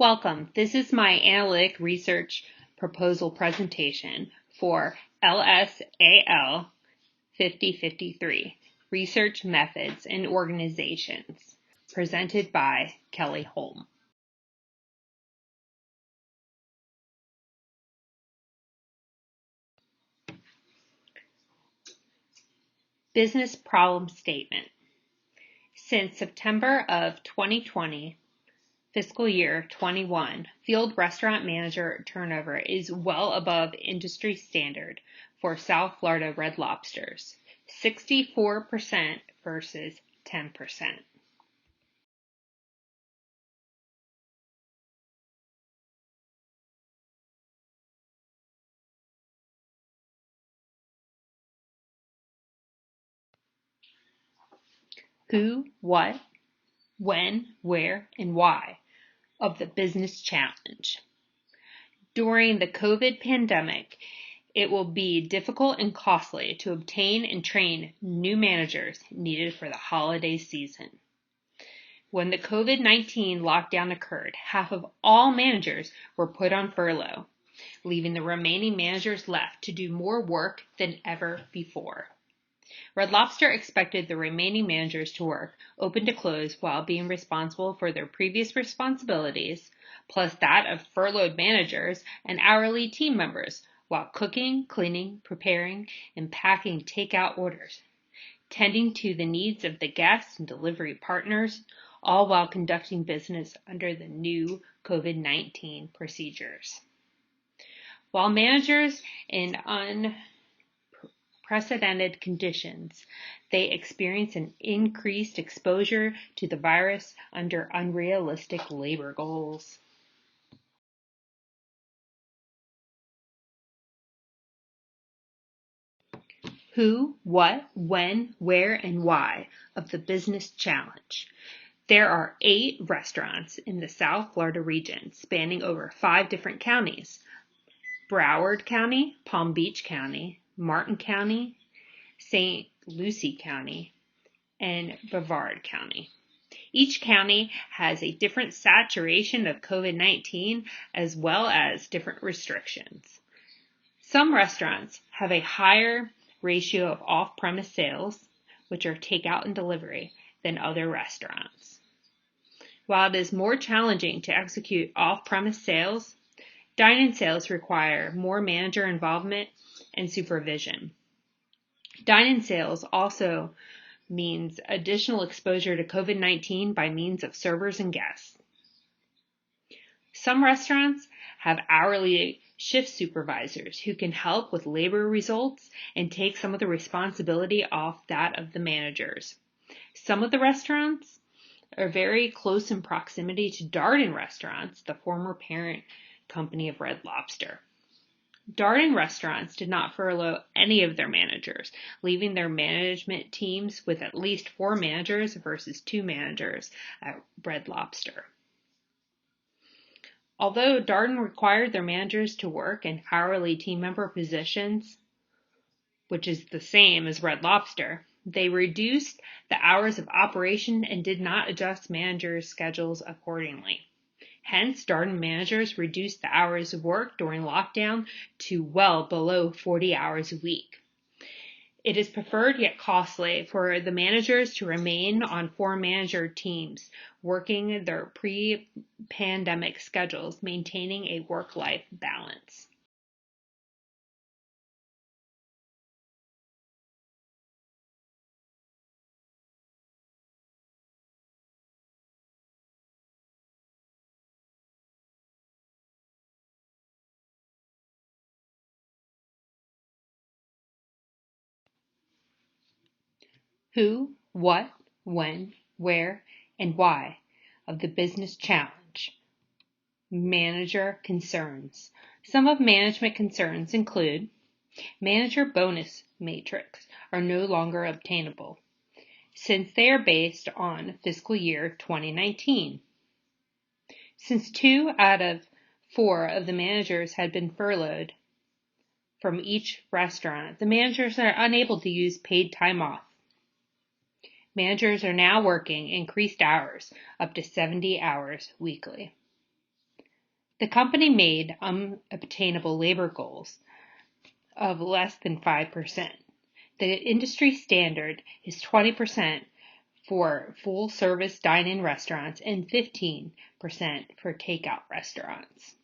Welcome. This is my analytic research proposal presentation for LSAL 5053, Research Methods and Organizations, presented by Kelly Holm. Business problem statement. Since September of 2020, fiscal year 21, field restaurant manager turnover is well above industry standard for South Florida Red Lobsters, 64% versus 10%. Who, what, when, where, and why of the business challenge. During the COVID pandemic, it will be difficult and costly to obtain and train new managers needed for the holiday season. When the COVID-19 lockdown occurred, half of all managers were put on furlough, leaving the remaining managers left to do more work than ever before. Red Lobster expected the remaining managers to work open to close while being responsible for their previous responsibilities, plus that of furloughed managers and hourly team members, while cooking, cleaning, preparing, and packing takeout orders, tending to the needs of the guests and delivery partners, all while conducting business under the new COVID-19 procedures. While managers in unprecedented conditions, they experience an increased exposure to the virus under unrealistic labor goals. Who, what, when, where, and why of the business challenge. There are 8 restaurants in the South Florida region spanning over 5 different counties: Broward County, Palm Beach County, Martin County, St. Lucie County, and Brevard County. Each county has a different saturation of COVID-19 as well as different restrictions. Some restaurants have a higher ratio of off-premise sales, which are takeout and delivery, than other restaurants. While it is more challenging to execute off-premise sales, dine-in sales require more manager involvement and supervision. Dine-in sales also means additional exposure to COVID-19 by means of servers and guests. Some restaurants have hourly shift supervisors who can help with labor results and take some of the responsibility off that of the managers. Some of the restaurants are very close in proximity to Darden Restaurants, the former parent company of Red Lobster. Darden Restaurants did not furlough any of their managers, leaving their management teams with at least 4 managers versus 2 managers at Red Lobster. Although Darden required their managers to work in hourly team member positions, which is the same as Red Lobster, they reduced the hours of operation and did not adjust managers' schedules accordingly. Hence, Darden managers reduced the hours of work during lockdown to well below 40 hours a week. It is preferred yet costly for the managers to remain on 4-manager teams, working their pre-pandemic schedules, maintaining a work-life balance. Who, what, when, where, and why of the business challenge. Manager concerns. Some of management concerns include manager bonus matrix are no longer obtainable since they are based on fiscal year 2019. Since 2 out of 4 of the managers had been furloughed from each restaurant, the managers are unable to use paid time off. Managers are now working increased hours, up to 70 hours weekly. The company made unobtainable labor goals of less than 5%. The industry standard is 20% for full-service dine-in restaurants and 15% for takeout restaurants.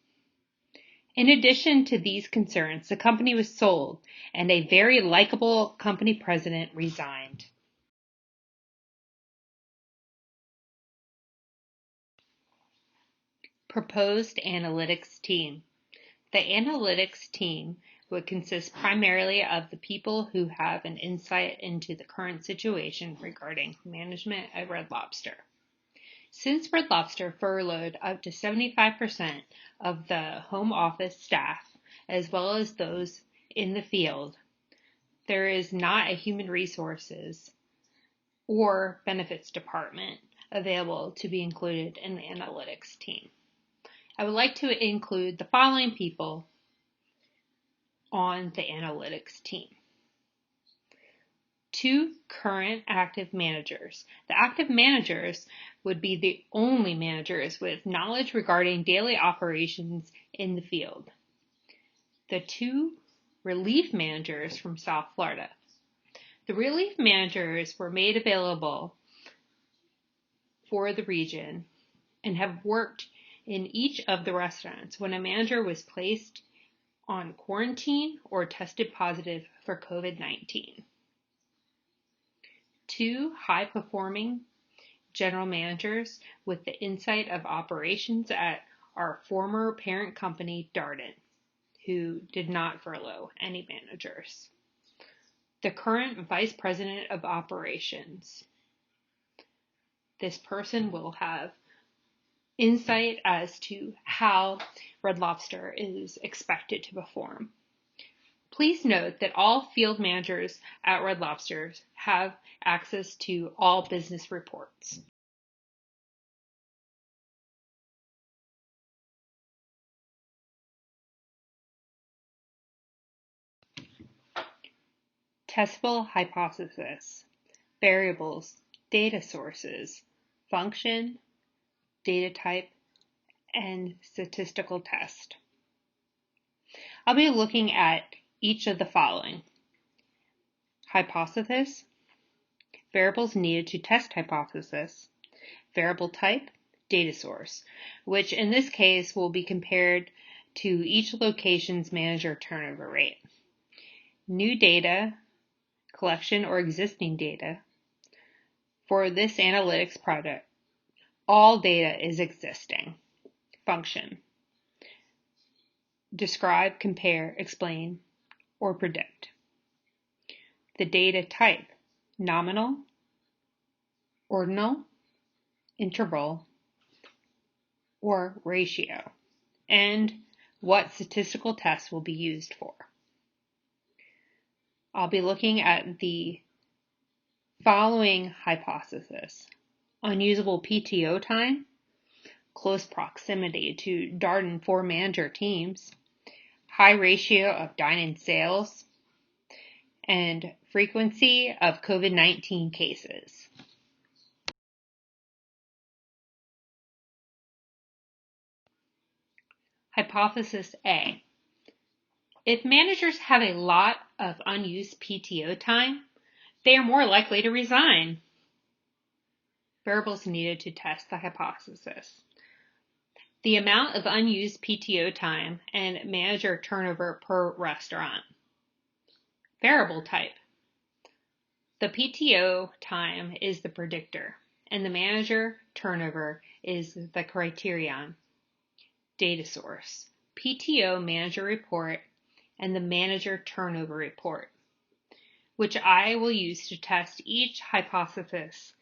In addition to these concerns, the company was sold and a very likable company president resigned. Proposed analytics team. The analytics team would consist primarily of the people who have an insight into the current situation regarding management at Red Lobster. Since Red Lobster furloughed up to 75% of the home office staff, as well as those in the field, there is not a human resources or benefits department available to be included in the analytics team. I would like to include the following people on the analytics team. 2 current active managers. The active managers would be the only managers with knowledge regarding daily operations in the field. The 2 relief managers from South Florida. The relief managers were made available for the region and have worked in each of the restaurants when a manager was placed on quarantine or tested positive for COVID-19. 2 high-performing general managers with the insight of operations at our former parent company, Darden, who did not furlough any managers. The current vice president of operations. This person will have insight as to how Red Lobster is expected to perform. Please note that all field managers at Red Lobster have access to all business reports. Testable hypothesis, variables, data sources, function, data type, and statistical test. I'll be looking at each of the following. Hypothesis, variables needed to test hypothesis, variable type, data source, which in this case will be compared to each location's manager turnover rate. New data, collection or existing data. For this analytics project, all data is existing. Function. Describe, compare, explain, or predict. The data type, nominal, ordinal, interval, or ratio, and what statistical tests will be used for. I'll be looking at the following hypothesis: unusable PTO time, close proximity to Darden 4 manager teams, high ratio of dine-in sales, and frequency of COVID-19 cases. Hypothesis A. If managers have a lot of unused PTO time, they are more likely to resign. Variables needed to test the hypothesis. The amount of unused PTO time and manager turnover per restaurant. Variable type. The PTO time is the predictor, and the manager turnover is the criterion. Data source. PTO manager report and the manager turnover report, which I will use to test each hypothesis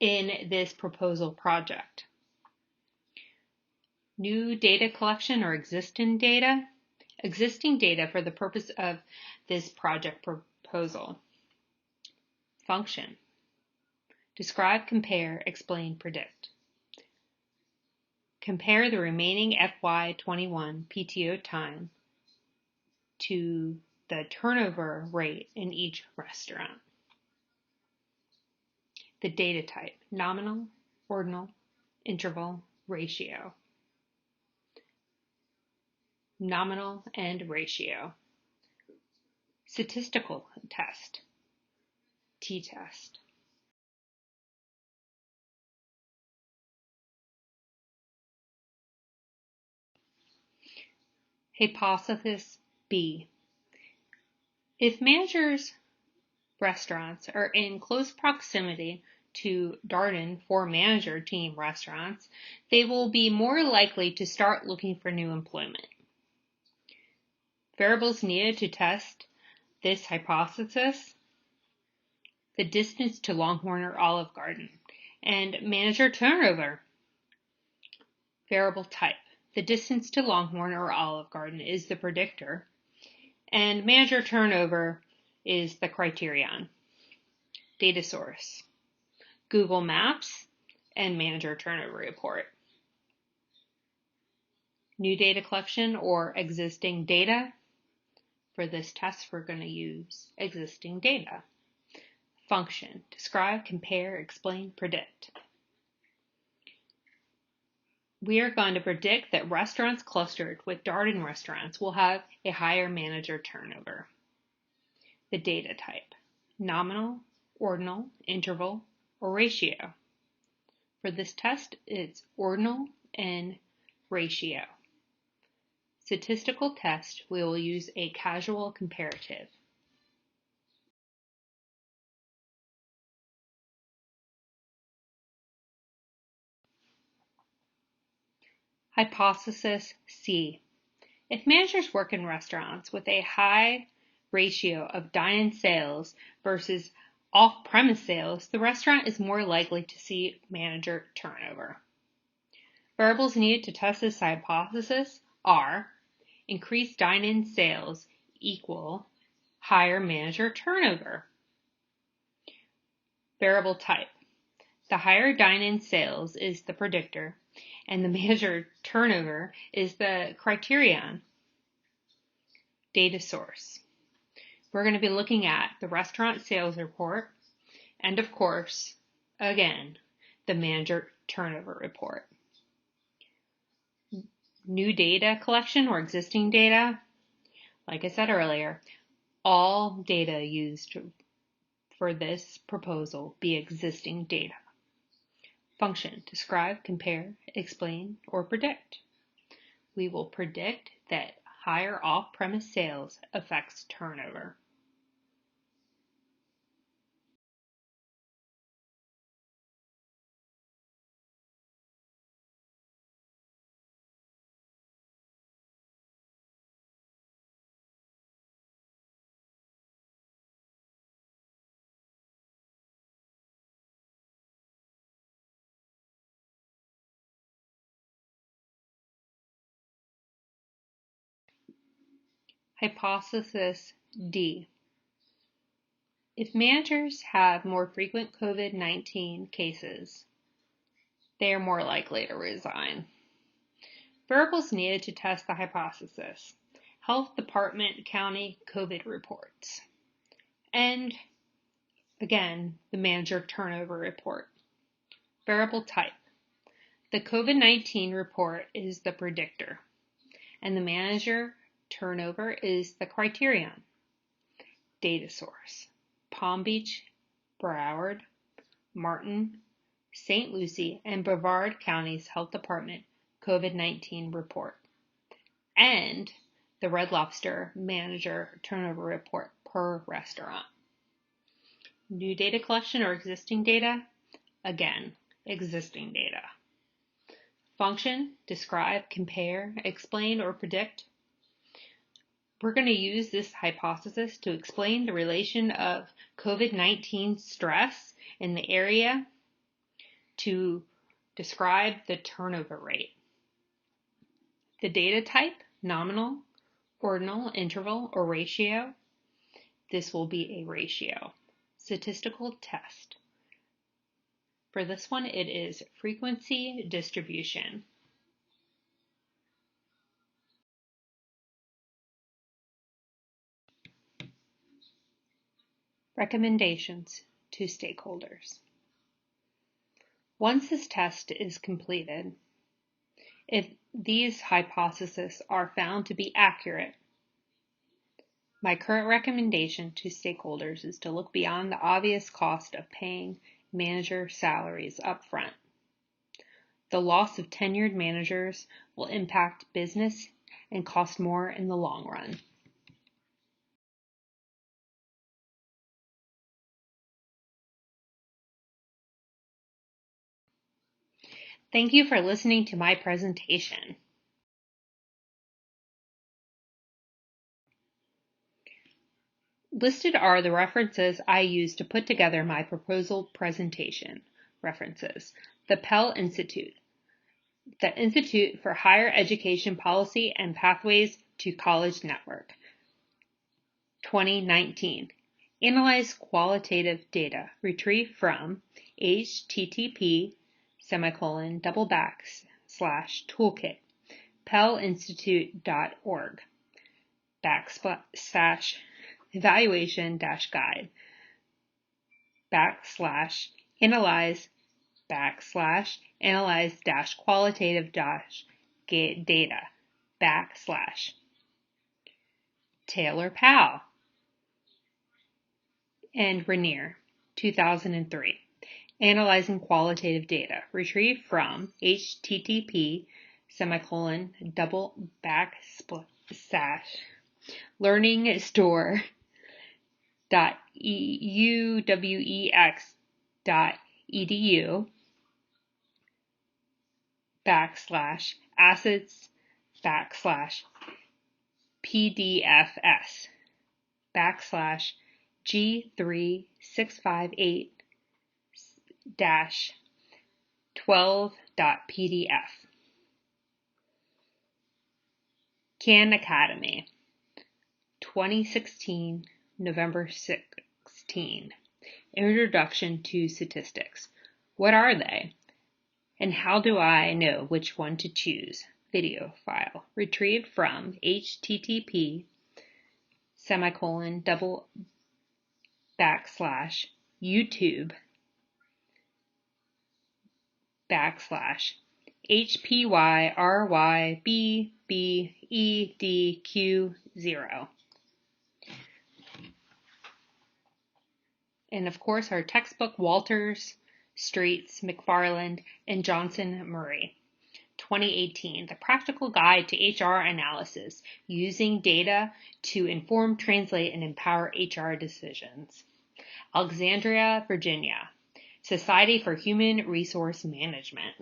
in this proposal project. New data collection or existing data. Existing data for the purpose of this project proposal. Function. Describe, compare, explain, predict. Compare the remaining FY21 PTO time to the turnover rate in each restaurant. The data type, nominal, ordinal, interval, ratio. nominal, and ratio. Statistical test, t-test. Hypothesis B. If managers' restaurants are in close proximity to Darden for manager team restaurants, they will be more likely to start looking for new employment. Variables needed to test this hypothesis: the distance to Longhorn or Olive Garden, and manager turnover. Variable type: the distance to Longhorn or Olive Garden is the predictor, and manager turnover is the criterion. Data source: Google Maps and manager turnover report. New data collection or existing data. For this test, we're going to use existing data. Function: describe, compare, explain, predict. We are going to predict that restaurants clustered with Darden restaurants will have a higher manager turnover. The data type: nominal, ordinal, interval, or ratio. For this test, it's ordinal and ratio. Statistical test, we will use a casual comparative. Hypothesis C. If managers work in restaurants with a high ratio of dine-in sales versus off-premise sales, the restaurant is more likely to see manager turnover. Variables needed to test this hypothesis are: increased dine-in sales equal higher manager turnover. Variable type: the higher dine-in sales is the predictor, and the manager turnover is the criterion. Data source: we're going to be looking at the restaurant sales report and, of course, again, the manager turnover report. New data collection or existing data. Like I said earlier, all data used for this proposal be existing data. Function: describe, compare, explain, or predict. We will predict that higher off-premise sales affects turnover. Hypothesis D. If managers have more frequent COVID-19 cases, they are more likely to resign. Variables needed to test the hypothesis: Health Department County COVID reports, and again, the manager turnover report. Variable type: the COVID-19 report is the predictor, and the manager turnover is the criterion. Data source: Palm Beach, Broward, Martin, St. Lucie, and Brevard County's Health Department COVID-19 report, and the Red Lobster manager turnover report per restaurant. New data collection or existing data. Again, existing data. Function: describe, compare, explain, or predict. We're going to use this hypothesis to explain the relation of COVID-19 stress in the area to describe the turnover rate. The data type: nominal, ordinal, interval, or ratio. This will be a ratio. Statistical test. For this one, it is frequency distribution. Recommendations to stakeholders. Once this test is completed, If these hypotheses are found to be accurate, my current recommendation to stakeholders is to look beyond the obvious cost of paying manager salaries up front. The loss of tenured managers will impact business and cost more in the long run. Thank you for listening to my presentation. Listed are the references I used to put together my proposal presentation. References: the Pell Institute, the Institute for Higher Education Policy and Pathways to College Network, 2019. Analyze qualitative data retrieved from http://toolkit pellinstitute.org / evaluation-guide / analyze / analyze - qualitative - data / Taylor Powell and Rainier, 2003. Analyzing qualitative data retrieved from http:// learningstore.uwex.edu /assets /pdfs /G3658-12.pdf. Khan Academy, 2016, November 16. Introduction to Statistics. What are they? And how do I know which one to choose? Video file retrieved from http:// YouTube /HPYRYBBEDQ0. And of course our textbook, Walters, Streets, McFarland, and Johnson Murray. 2018, The Practical Guide to HR Analysis, Using Data to Inform, Translate, and Empower HR Decisions. Alexandria, Virginia, Society for Human Resource Management.